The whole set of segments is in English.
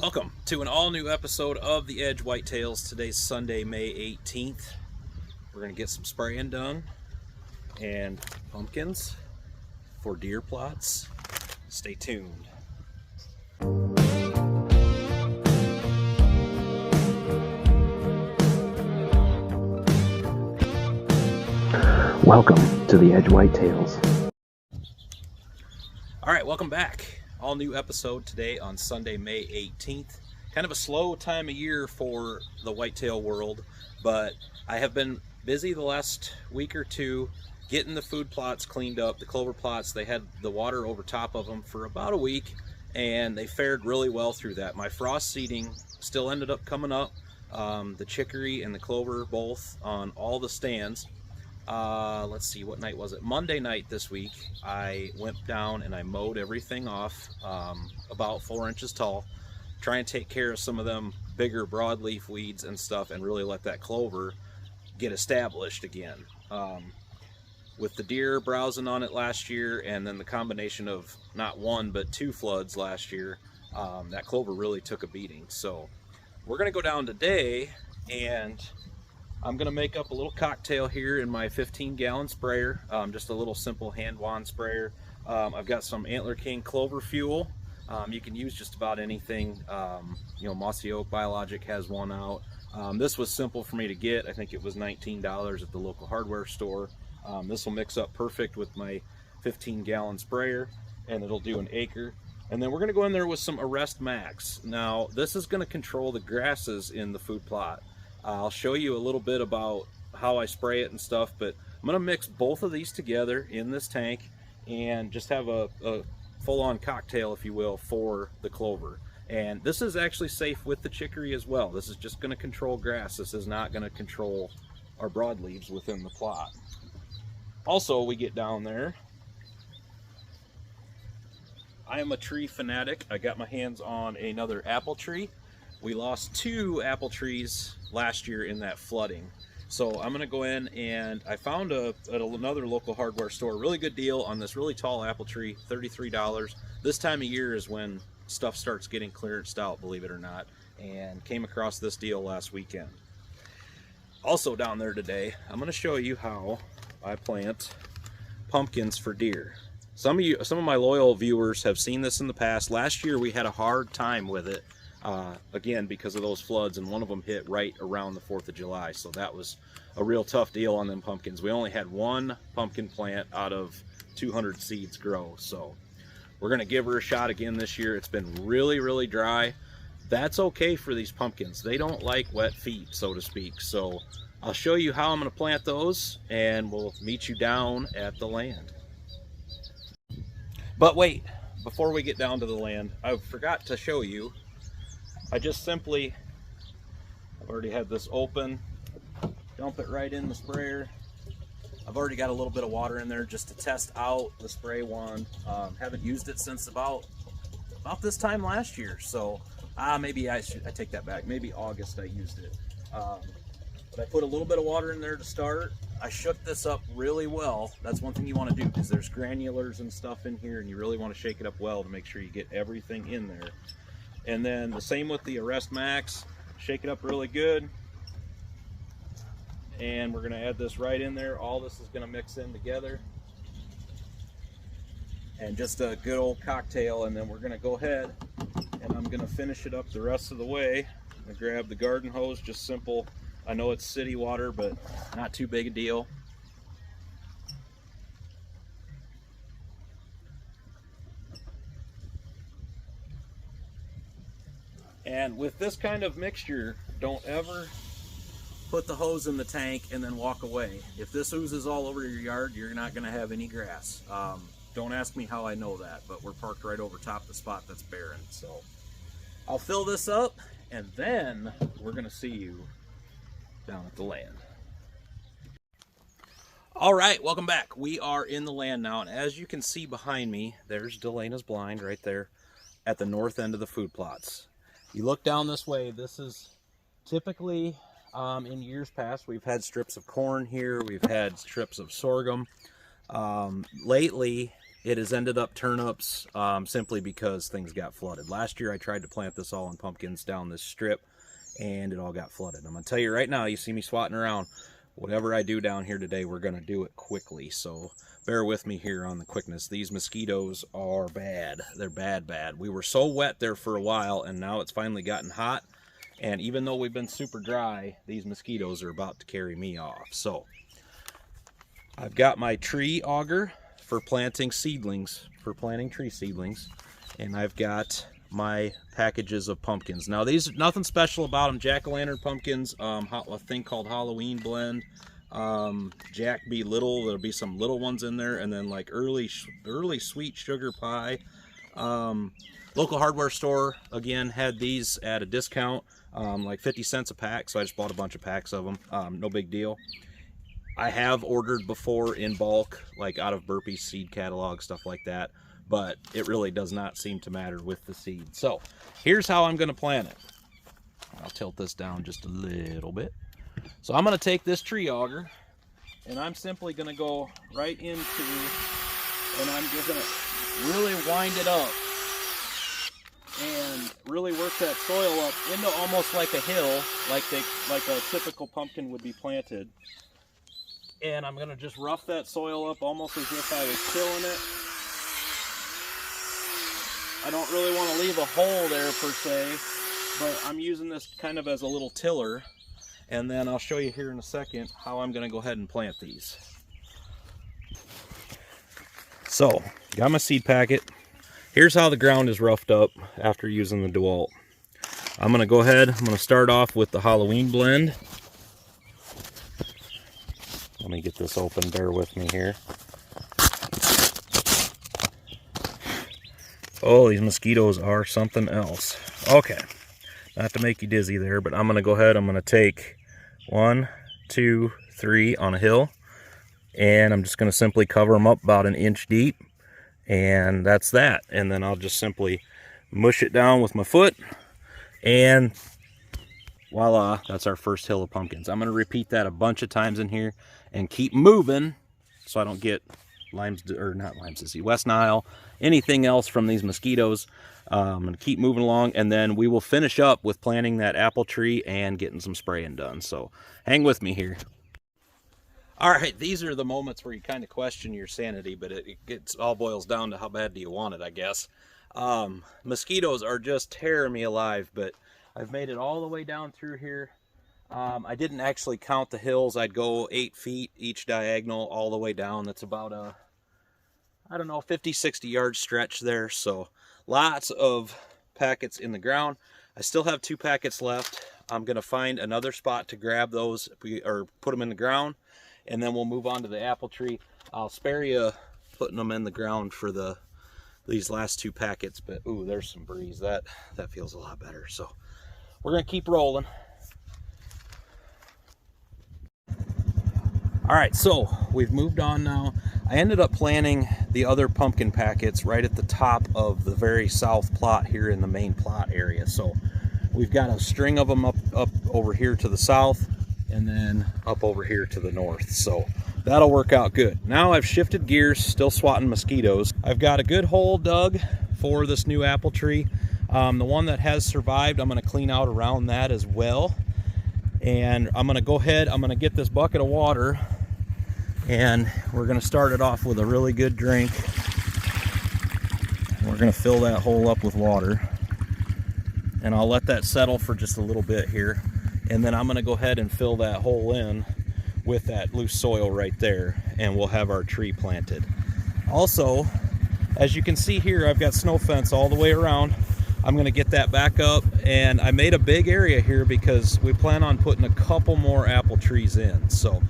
Welcome to an all-new episode of the EDJ Whitetails. Today's Sunday, May 18th. We're going to get some spraying done and pumpkins for deer plots. Stay tuned. Welcome to the EDJ Whitetails. All right, welcome back. All new episode today on Sunday, May 18th. Kind of a slow time of year for the whitetail world, but I have been busy the last week or two getting the food plots cleaned up. The clover plots, they had the water over top of them for about a week, and they fared really well through that. My frost seeding still ended up coming up. The chicory and the clover both on all the stands. Let's see, what night was it? Monday night this week, I went down and I mowed everything off about 4 inches tall. Try and take care of some of them bigger broadleaf weeds and stuff and really let that clover get established again. With the deer browsing on it last year and then the combination of not one but two floods last year, that clover really took a beating. So we're going to go down today and I'm going to make up a little cocktail here in my 15-gallon sprayer, just a little simple hand wand sprayer. I've got some Antler King clover fuel. You can use just about anything. Mossy Oak Biologic has one out. This was simple for me to get. I think it was $19 at the local hardware store. This will mix up perfect with my 15-gallon sprayer, and it'll do an acre. And then we're going to go in there with some Arrest Max. Now, this is going to control the grasses in the food plot. I'll show you a little bit about how I spray it and stuff, but I'm going to mix both of these together in this tank and just have a full-on cocktail, if you will, for the clover. And this is actually safe with the chicory as well. This is just going to control grass. This is not going to control our broadleaves within the plot. Also, we get down there. I am a tree fanatic. I got my hands on another apple tree. We lost 2 apple trees last year in that flooding. So I'm going to go in and I found at another local hardware store a really good deal on this really tall apple tree, $33. This time of year is when stuff starts getting clearanced out, believe it or not, and came across this deal last weekend. Also down there today, I'm going to show you how I plant pumpkins for deer. Some of my loyal viewers have seen this in the past. Last year we had a hard time with it. Again, because of those floods, and one of them hit right around the 4th of July, so that was a real tough deal on them pumpkins. We only had 1 pumpkin plant out of 200 seeds grow, so we're going to give her a shot again this year. It's been really dry. That's okay for these pumpkins. They don't like wet feet, so to speak. So I'll show you how I'm going to plant those, and we'll meet you down at the land. But wait, before we get down to the land, I forgot to show you. I've already had this open, dump it right in the sprayer. I've already got a little bit of water in there just to test out the spray wand. Haven't used it since about this time last year, so maybe I take that back. Maybe August I used it. But I put a little bit of water in there to start. I shook this up really well. That's one thing you want to do, because there's granulars and stuff in here, and you really want to shake it up well to make sure you get everything in there. And then the same with the Arrest Max. Shake it up really good. And we're going to add this right in there. All this is going to mix in together. And just a good old cocktail. And then we're going to go ahead and I'm going to finish it up the rest of the way. I'm going to grab the garden hose, just simple. I know it's city water, but not too big a deal. And with this kind of mixture, don't ever put the hose in the tank and then walk away. If this oozes all over your yard, you're not going to have any grass. Don't ask me how I know that, but we're parked right over top the spot that's barren. So I'll fill this up, and then we're going to see you down at the land. All right, welcome back. We are in the land now, and as you can see behind me, there's Delena's blind right there at the north end of the food plots. You look down this way, this is typically, in years past, we've had strips of corn here, we've had strips of sorghum. Lately, it has ended up turnips simply because things got flooded. Last year I tried to plant this all in pumpkins down this strip, and it all got flooded. I'm going to tell you right now, you see me swatting around. Whatever I do down here today, we're going to do it quickly. So bear with me here on the quickness. These mosquitoes are bad. They're bad. We were so wet there for a while, and now it's finally gotten hot. And even though we've been super dry, these mosquitoes are about to carry me off. So I've got my tree auger for planting seedlings, for planting tree seedlings. And I've got my packages of pumpkins. Now these, nothing special about them. Jack-o'-lantern pumpkins, a thing called Halloween blend, Jack B. Little, there'll be some little ones in there, and then like early sweet sugar pie. Local hardware store, again, had these at a discount, like 50 cents a pack, so I just bought a bunch of packs of them. No big deal. I have ordered before in bulk, like out of Burpee's seed catalog, stuff like that, but it really does not seem to matter with the seed. So here's how I'm going to plant it. I'll tilt this down just a little bit. So I'm going to take this tree auger, and I'm simply going to go right into, and I'm just going to really wind it up and really work that soil up into almost like a hill, like a typical pumpkin would be planted. And I'm going to just rough that soil up almost as if I was tilling it. I don't really want to leave a hole there per se, but I'm using this kind of as a little tiller. And then I'll show you here in a second how I'm going to go ahead and plant these. So, got my seed packet. Here's how the ground is roughed up after using the DeWalt. I'm going to go ahead, I'm going to start off with the Halloween blend. Let me get this open, bear with me here. Oh, these mosquitoes are something else. Okay, not to make you dizzy there, but I'm going to go ahead, I'm going to take 1, 2, 3 on a hill, and I'm just going to simply cover them up about 1 inch deep, and that's that. And then I'll just simply mush it down with my foot, and voila, that's our first hill of pumpkins. I'm going to repeat that a bunch of times in here and keep moving so I don't get West Nile, anything else from these mosquitoes. I'm going to keep moving along, and then we will finish up with planting that apple tree and getting some spraying done. So hang with me here. All right, these are the moments where you kind of question your sanity, but it all boils down to how bad do you want it, I guess. Mosquitoes are just tearing me alive, but I've made it all the way down through here. I didn't actually count the hills. I'd go 8 feet each diagonal all the way down. That's about a, I don't know, 50, 60 yard stretch there. So lots of packets in the ground. I still have 2 packets left. I'm going to find another spot to grab those or put them in the ground, and then we'll move on to the apple tree. I'll spare you putting them in the ground for these last 2 packets, but ooh, there's some breeze. That feels a lot better. So we're going to keep rolling. All right, so we've moved on now. I ended up planting the other pumpkin packets right at the top of the very south plot here in the main plot area. So we've got a string of them up over here to the south, and then up over here to the north. So that'll work out good. Now I've shifted gears, still swatting mosquitoes. I've got a good hole dug for this new apple tree. The one that has survived, I'm going to clean out around that as well. And I'm going to go ahead, I'm going to get this bucket of water, and we're going to start it off with a really good drink. We're going to fill that hole up with water, and I'll let that settle for just a little bit here. And then I'm going to go ahead and fill that hole in with that loose soil right there, and we'll have our tree planted. Also, as you can see here, I've got snow fence all the way around. I'm going to get that back up, and I made a big area here because we plan on putting a couple more apple trees in. So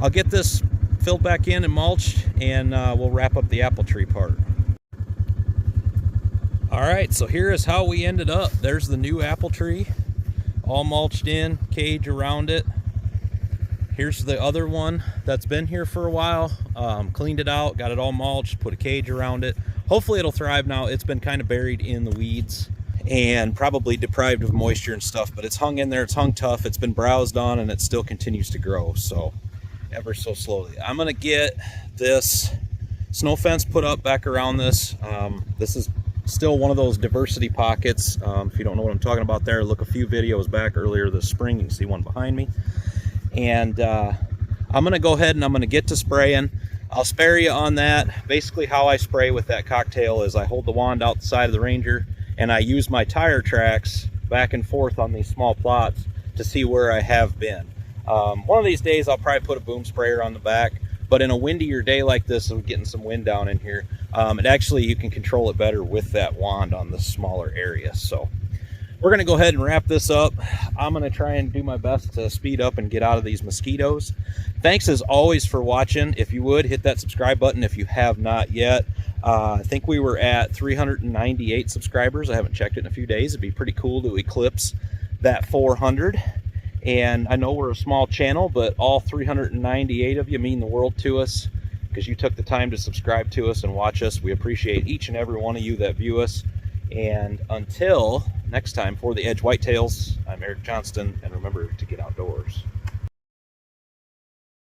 I'll get this filled back in and mulched, and we'll wrap up the apple tree part. All right, so here is how we ended up. There's the new apple tree, all mulched in, cage around it. Here's the other one that's been here for a while. Cleaned it out, got it all mulched, put a cage around it. Hopefully it'll thrive now. It's been kind of buried in the weeds and probably deprived of moisture and stuff, but it's hung in there, it's hung tough, it's been browsed on, and it still continues to grow, so ever so slowly. I'm gonna get this snow fence put up back around this. This is still one of those diversity pockets. If you don't know what I'm talking about there, look a few videos back earlier this spring. You can see one behind me. And I'm going to go ahead and I'm going to get to spraying. I'll spare you on that. Basically how I spray with that cocktail is I hold the wand out the side of the Ranger and I use my tire tracks back and forth on these small plots to see where I have been. One of these days I'll probably put a boom sprayer on the back, but in a windier day like this, I'm getting some wind down in here, it actually, you can control it better with that wand on the smaller area. So we're going to go ahead and wrap this up. I'm going to try and do my best to speed up and get out of these mosquitoes. Thanks as always for watching. If you would, hit that subscribe button if you have not yet. I think we were at 398 subscribers. I haven't checked it in a few days. It'd be pretty cool to eclipse that 400. And I know we're a small channel, but all 398 of you mean the world to us because you took the time to subscribe to us and watch us. We appreciate each and every one of you that view us. And until next time, for the Edge Whitetails, I'm Eric Johnston, and remember to get outdoors.